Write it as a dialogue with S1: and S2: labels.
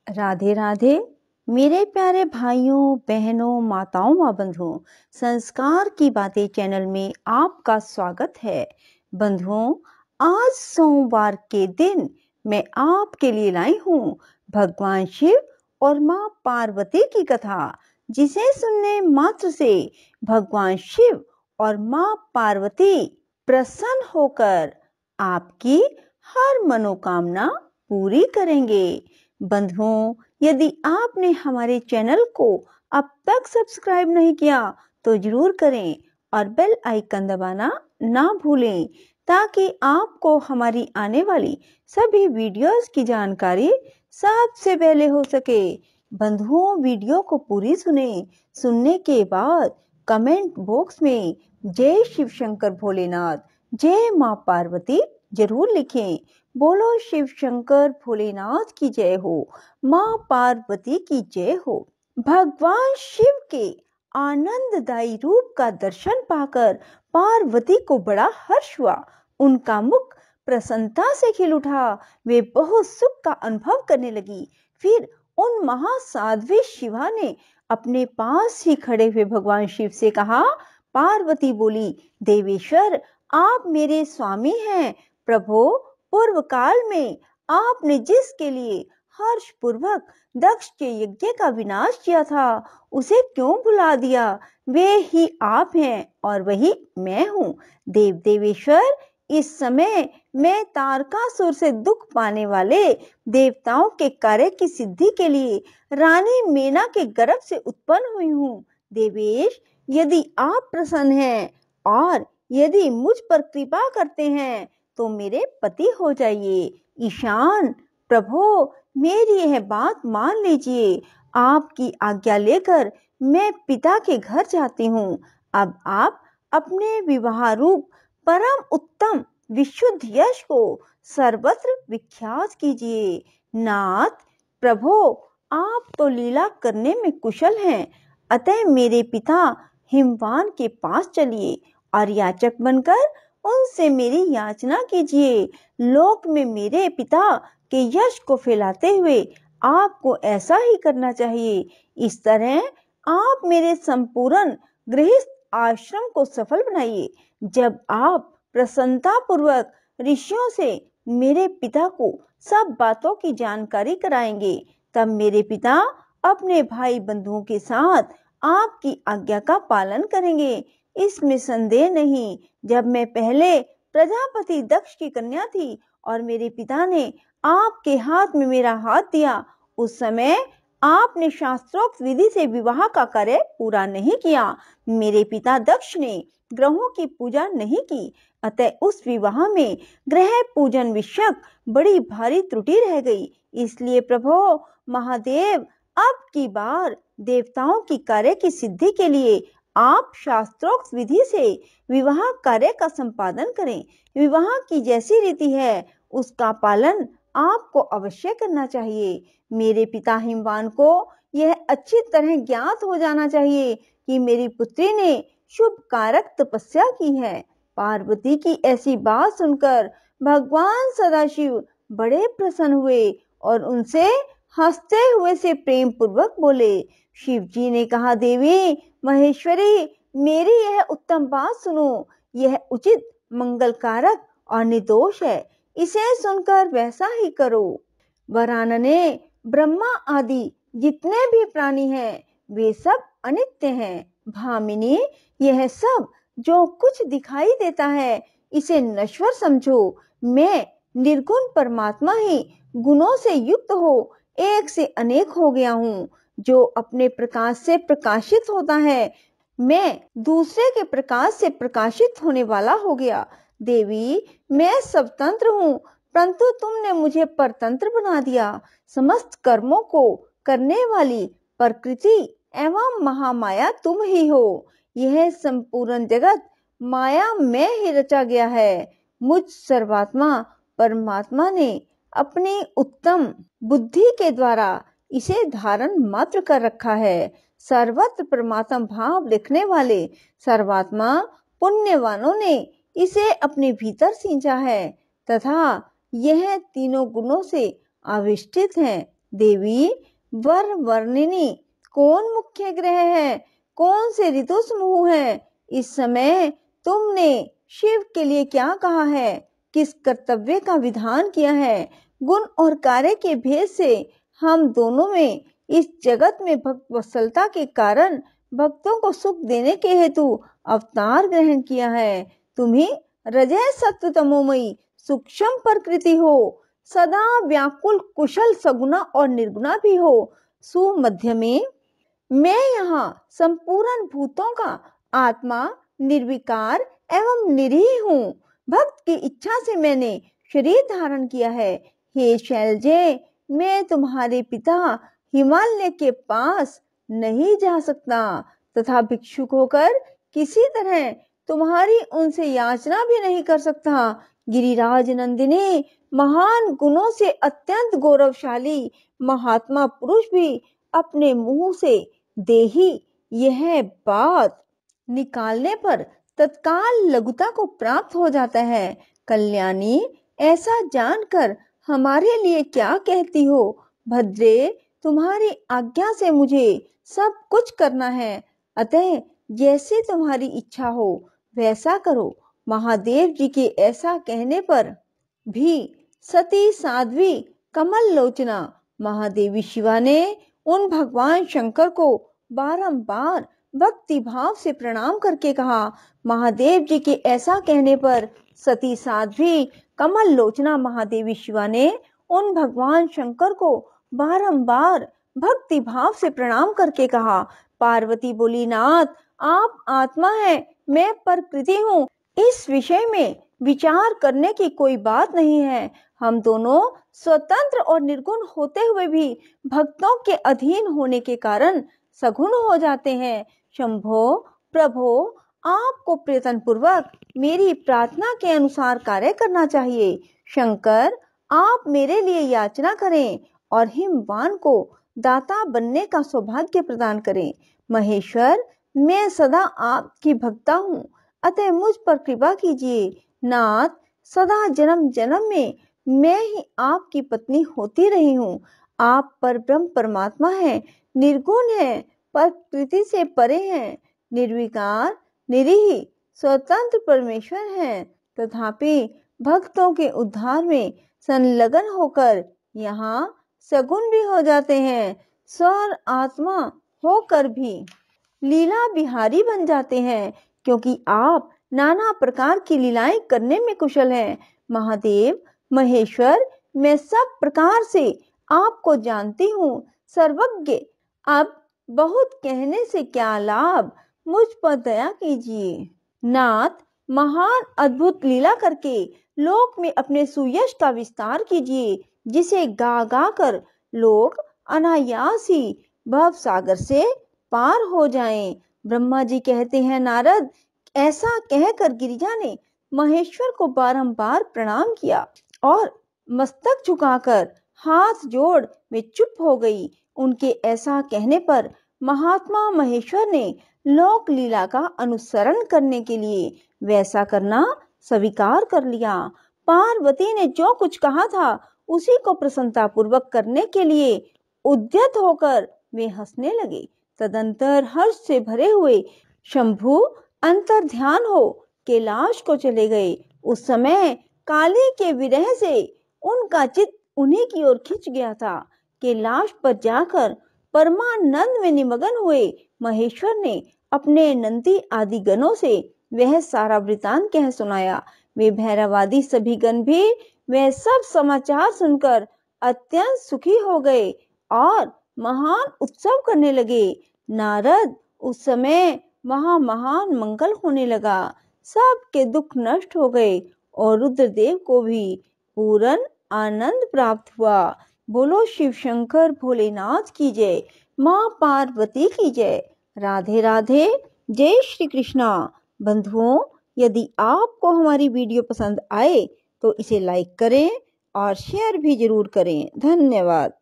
S1: राधे राधे मेरे प्यारे भाइयों बहनों माताओं व बंधुओं, संस्कार की बातें चैनल में आपका स्वागत है। बंधुओं, आज सोमवार के दिन मैं आपके लिए लाई हूँ भगवान शिव और माँ पार्वती की कथा, जिसे सुनने मात्र से भगवान शिव और माँ पार्वती प्रसन्न होकर आपकी हर मनोकामना पूरी करेंगे। बंधुओं, यदि आपने हमारे चैनल को अब तक सब्सक्राइब नहीं किया तो जरूर करें और बेल आइकन दबाना ना भूलें, ताकि आपको हमारी आने वाली सभी वीडियोस की जानकारी सबसे पहले हो सके। बंधुओं, वीडियो को पूरी सुनने के बाद कमेंट बॉक्स में जय शिव शंकर भोलेनाथ, जय माँ पार्वती जरूर लिखें। बोलो शिव शंकर भोलेनाथ की जय हो, माँ पार्वती की जय हो। भगवान शिव के आनंददायी रूप का दर्शन पाकर पार्वती को बड़ा हर्ष हुआ। उनका मुख प्रसन्नता से खिल उठा। वे बहुत सुख का अनुभव करने लगी। फिर उन महासाध्वी शिवा ने अपने पास ही खड़े हुए भगवान शिव से कहा। पार्वती बोली, देवेश्वर, आप मेरे स्वामी हैं। प्रभु, पूर्व काल में आपने जिसके लिए हर्ष पूर्वक दक्ष के यज्ञ का विनाश किया था, उसे क्यों भुला दिया? वे ही आप हैं और वही मैं हूँ। देवेश्वर, इस समय मैं तारकासुर से दुख पाने वाले देवताओं के कार्य की सिद्धि के लिए रानी मेना के गर्भ से उत्पन्न हुई हूँ। देवेश, यदि आप प्रसन्न हैं और यदि मुझ पर कृपा करते हैं तो मेरे पति हो जाइए। ईशान, प्रभु, मेरी यह बात मान लीजिए। आपकी आज्ञा लेकर मैं पिता के घर जाती हूँ। अब आप अपने विवाह रूप परम उत्तम विशुद्ध यश को सर्वत्र विख्यात कीजिए। नाथ, प्रभु, आप तो लीला करने में कुशल हैं, अतः मेरे पिता हिमवान के पास चलिए और याचक बनकर उनसे मेरी याचना कीजिए। लोक में मेरे पिता के यश को फैलाते हुए आपको ऐसा ही करना चाहिए। इस तरह आप मेरे संपूर्ण गृहस्थ आश्रम को सफल बनाइए। जब आप प्रसन्नता पूर्वक ऋषियों से मेरे पिता को सब बातों की जानकारी कराएंगे, तब मेरे पिता अपने भाई बंधुओं के साथ आपकी आज्ञा का पालन करेंगे। इसमें संदेह नहीं। जब मैं पहले प्रजापति दक्ष की कन्या थी और मेरे पिता ने आपके हाथ में मेरा हाथ दिया, उस समय आपने शास्त्रोक्त विधि से विवाह का कार्य पूरा नहीं किया। मेरे पिता दक्ष ने ग्रहों की पूजा नहीं की, अतः उस विवाह में ग्रह पूजन विषयक बड़ी भारी त्रुटि रह गई। इसलिए प्रभु महादेव, अब की बार देवताओं की कार्य की सिद्धि के लिए आप शास्त्रोक्त विधि से विवाह कार्य का संपादन करें। विवाह की जैसी रीति है उसका पालन आपको अवश्य करना चाहिए। मेरे पिता हिमवान को यह अच्छी तरह ज्ञात हो जाना चाहिए कि मेरी पुत्री ने शुभ कारक तपस्या की है। पार्वती की ऐसी बात सुनकर भगवान सदाशिव बड़े प्रसन्न हुए और उनसे हंसते हुए से प्रेम पूर्वक बोले। शिव जी ने कहा, देवी महेश्वरी, मेरी यह उत्तम बात सुनो। यह उचित, मंगलकारक और निर्दोष है। इसे सुनकर वैसा ही करो। वरानने, ब्रह्मा आदि जितने भी प्राणी हैं वे सब अनित्य हैं। भामिनी, यह सब जो कुछ दिखाई देता है इसे नश्वर समझो। मैं निर्गुण परमात्मा ही गुणों से युक्त हो एक से अनेक हो गया हूँ, जो अपने प्रकाश से प्रकाशित होता है। मैं दूसरे के प्रकाश से प्रकाशित होने वाला हो गया। देवी, मैं स्वतंत्र हूँ, परंतु तुमने मुझे परतंत्र बना दिया। समस्त कर्मों को करने वाली प्रकृति एवं महामाया तुम ही हो। यह संपूर्ण जगत माया में ही रचा गया है। मुझ सर्वात्मा परमात्मा ने अपनी उत्तम बुद्धि के द्वारा इसे धारण मात्र कर रखा है। सर्वत्र परमात्मा भाव लिखने वाले सर्वात्मा पुण्यवानों ने इसे अपने भीतर सींचा है तथा यह तीनों गुणों से आविष्टित है। देवी वर वर्णिनी कौन मुख्य ग्रह है, कौन से ऋतु समूह है, इस समय तुमने शिव के लिए क्या कहा है, किस कर्तव्य का विधान किया है। गुण और कार्य के भेद से हम दोनों में इस जगत में भक्त वत्सलता के कारण भक्तों को सुख देने के हेतु अवतार ग्रहण किया है। तुम्ही रजय सत्व तमोमयी सूक्ष्म प्रकृति हो, सदा व्याकुल कुशल सगुना और निर्गुणा भी हो। सुमध्य में मैं यहाँ संपूर्ण भूतों का आत्मा निर्विकार एवं निरीह हूँ। भक्त की इच्छा से मैंने शरीर धारण किया है। हे शैलजे, मैं तुम्हारे पिता हिमालय के पास नहीं जा सकता तथा भिक्षुक होकर किसी तरह तुम्हारी उनसे याचना भी नहीं कर सकता। गिरिराज नंदिनी महान गुणों से अत्यंत गौरवशाली महात्मा पुरुष भी अपने मुंह से देही यह बात निकालने पर तत्काल लघुता को प्राप्त हो जाता है। कल्याणी, ऐसा जानकर हमारे लिए क्या कहती हो। भद्रे, तुम्हारी आज्ञा से मुझे सब कुछ करना है, अतः जैसे तुम्हारी इच्छा हो वैसा करो। महादेव जी के ऐसा कहने पर भी सती साध्वी कमल लोचना महादेवी शिवा ने उन भगवान शंकर को बारंबार भक्ति भाव से प्रणाम करके कहा। महादेव जी के ऐसा कहने पर सती साध्वी कमल लोचना महादेवी शिवा ने उन भगवान शंकर को बारंबार भक्ति भाव से प्रणाम करके कहा। पार्वती बोली, नाथ आप आत्मा है, मैं प्रकृति हूँ, इस विषय में विचार करने की कोई बात नहीं है। हम दोनों स्वतंत्र और निर्गुण होते हुए भी भक्तों के अधीन होने के कारण सगुण हो जाते हैं। शंभो प्रभो, आपको प्रयत्न पूर्वक मेरी प्रार्थना के अनुसार कार्य करना चाहिए। शंकर, आप मेरे लिए याचना करें और हिमवान को दाता बनने का सौभाग्य प्रदान करें। महेश्वर, मैं सदा आपकी भक्ता हूँ, अतः मुझ पर कृपा कीजिए। नाथ, सदा जन्म जन्म में मैं ही आपकी पत्नी होती रही हूँ। आप परब्रह्म परमात्मा हैं, निर्गुण हैं, प्रकृति से परे हैं, निर्विकार निरीह स्वतंत्र परमेश्वर हैं, तथापि भक्तों के उद्धार में संलग्न होकर यहाँ सगुण भी हो जाते हैं, स्वर आत्मा होकर भी लीला बिहारी बन जाते हैं, क्योंकि आप नाना प्रकार की लीलाएं करने में कुशल हैं। महादेव, महेश्वर, मैं सब प्रकार से आपको जानती हूँ, सर्वज्ञ। अब बहुत कहने से क्या लाभ, मुझ पर दया कीजिए। नाथ, महान अद्भुत लीला करके लोक में अपने सुयश का विस्तार कीजिए, जिसे गा गा कर लोग अनायास ही भव सागर से पार हो जाएं। ब्रह्मा जी कहते हैं, नारद, ऐसा कहकर गिरिजा ने महेश्वर को बारंबार प्रणाम किया और मस्तक झुकाकर हाथ जोड़ वे चुप हो गई। उनके ऐसा कहने पर महात्मा महेश्वर ने लोक लीला का अनुसरण करने के लिए वैसा करना स्वीकार कर लिया। पार्वती ने जो कुछ कहा था उसी को प्रसन्नता पूर्वक करने के लिए उद्यत होकर वे हंसने लगे। तदंतर हर्ष से भरे हुए शंभु अंतर ध्यान हो कैलाश को चले गए। उस समय काली के विरह से उनका चित्त उन्हीं की ओर खिंच गया था। कैलाश पर जाकर परमानंद में निमग्न हुए महेश्वर ने अपने नंदी आदि गणों से वह सारा वृतांत कह सुनाया। वे भैरवादी सभी गण भी वह सब समाचार सुनकर अत्यंत सुखी हो गए और महान उत्सव करने लगे। नारद, उस समय वहां महान मंगल होने लगा, सबके दुख नष्ट हो गए और रुद्रदेव को भी पूर्ण आनंद प्राप्त हुआ। बोलो शिव शंकर भोलेनाथ की जय, माँ पार्वती की जय। राधे राधे, जय श्री कृष्णा। बंधुओं, यदि आपको हमारी वीडियो पसंद आए तो इसे लाइक करें और शेयर भी जरूर करें। धन्यवाद।